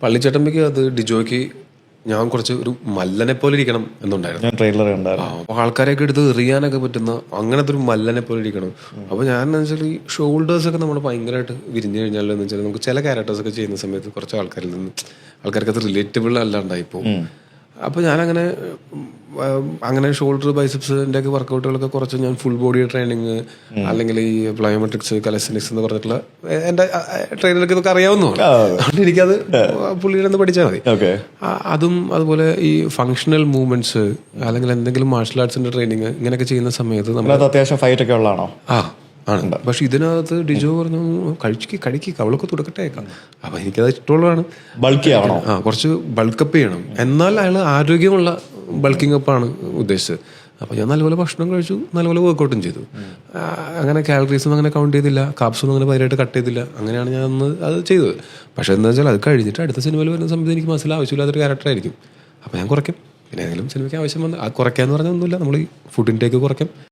പള്ളിച്ചട്ടമ്പയ്ക്ക് അത് ഡിജോയ്ക്ക് ഞാൻ കുറച്ച് ഒരു മല്ലനെ പോലെ ഇരിക്കണം എന്നുണ്ടായിരുന്നു. ഞാൻ ട്രെയിലർ കണ്ടായിരുന്നു. അപ്പോൾ ആൾക്കാരെയൊക്കെ എടുത്ത് എറിയാനൊക്കെ പറ്റുന്ന അങ്ങനത്തെ ഒരു മല്ലനെ പോലെ ഇരിക്കണം. അപ്പോൾ ഞാൻ എന്ന് വെച്ചാൽ ഈ ഷോൾഡേഴ്സൊക്കെ നമ്മൾ ഭയങ്കരമായിട്ട് വിരിഞ്ഞു കഴിഞ്ഞാൽ എന്ന് വെച്ചാൽ നമുക്ക് ചില ക്യാരക്ടേഴ്സൊക്കെ ചെയ്യുന്ന സമയത്ത് കുറച്ച് ആൾക്കാരിൽ നിന്ന് ആൾക്കാർക്ക് അത് റിലേറ്റബിൾ അല്ലാണ്ടായിപ്പോൾ. അപ്പോൾ ഞാനങ്ങനെ അങ്ങനെ ഷോൾഡർ ബൈസെപ്സിൻ്റെ ഒക്കെ വർക്കൗട്ടുകളൊക്കെ കുറച്ച് ഞാൻ ഫുൾ ബോഡി ട്രെയിനിങ് അല്ലെങ്കിൽ ഈ പ്ലയോമെട്രിക്സ് കലസ്റ്റിനിക്സ് എന്ന് പറഞ്ഞിട്ടുള്ള എൻ്റെ ട്രെയിനർക്ക് ഇതൊക്കെ അറിയാവുന്നതാണ്. അതുകൊണ്ട് എനിക്കത് പുള്ളിയുടെ ഒന്ന് പഠിച്ചാൽ മതി. അതും അതുപോലെ ഈ ഫങ്ഷണൽ മൂവ്മെന്റ്സ് അല്ലെങ്കിൽ എന്തെങ്കിലും മാർഷൽ ആർട്സിന്റെ ട്രെയിനിങ് ഇങ്ങനെയൊക്കെ ചെയ്യുന്ന സമയത്ത് നമ്മൾ അത്യാവശ്യം ഫൈറ്റ് ഒക്കെ ഉള്ളതാണോ? ആണ്. പക്ഷെ ഇതിനകത്ത് ഡിജോ പറഞ്ഞു കടിക്ക് കവളൊക്കെ തുടക്കട്ടേക്കാം. അപ്പൊ എനിക്കത് ഇഷ്ടമുള്ളതാണ്. ബൾക്കി ആവണോ? കുറച്ച് ബൾക്കപ്പ് ചെയ്യണം. എന്നാൽ അയാൾ ആരോഗ്യമുള്ള ബൾക്കിംഗ് അപ്പാണ് ഉദ്ദേശിച്ചത്. അപ്പോൾ ഞാൻ നല്ലപോലെ ഭക്ഷണം കഴിച്ചു, നല്ലപോലെ വർക്കൗട്ടും ചെയ്തു. അങ്ങനെ കാലറീസൊന്നും അങ്ങനെ കൗണ്ട് ചെയ്തില്ല, കാപ്സൊന്നും അങ്ങനെ ഭയങ്കരമായിട്ട് കട്ട് ചെയ്തില്ല. അങ്ങനെയാണ് ഞാൻ അന്ന് അത് ചെയ്തത്. പക്ഷെ എന്താ വെച്ചാൽ അത് കഴിഞ്ഞിട്ട് അടുത്ത സിനിമയിൽ വരുന്ന സമയത്ത് എനിക്ക് മനസ്സിൽ ആവശ്യമില്ലാത്തൊരു ക്യാരക്ടറായിരിക്കും. അപ്പോൾ ഞാൻ കുറയ്ക്കും. പിന്നെ ഏതെങ്കിലും സിനിമയ്ക്ക് ആവശ്യം വന്ന് കുറയ്ക്കാന്ന് പറഞ്ഞാൽ ഒന്നുമില്ല, നമ്മൾ ഈ ഫുഡ് ഇൻടേക്ക് കുറയ്ക്കും.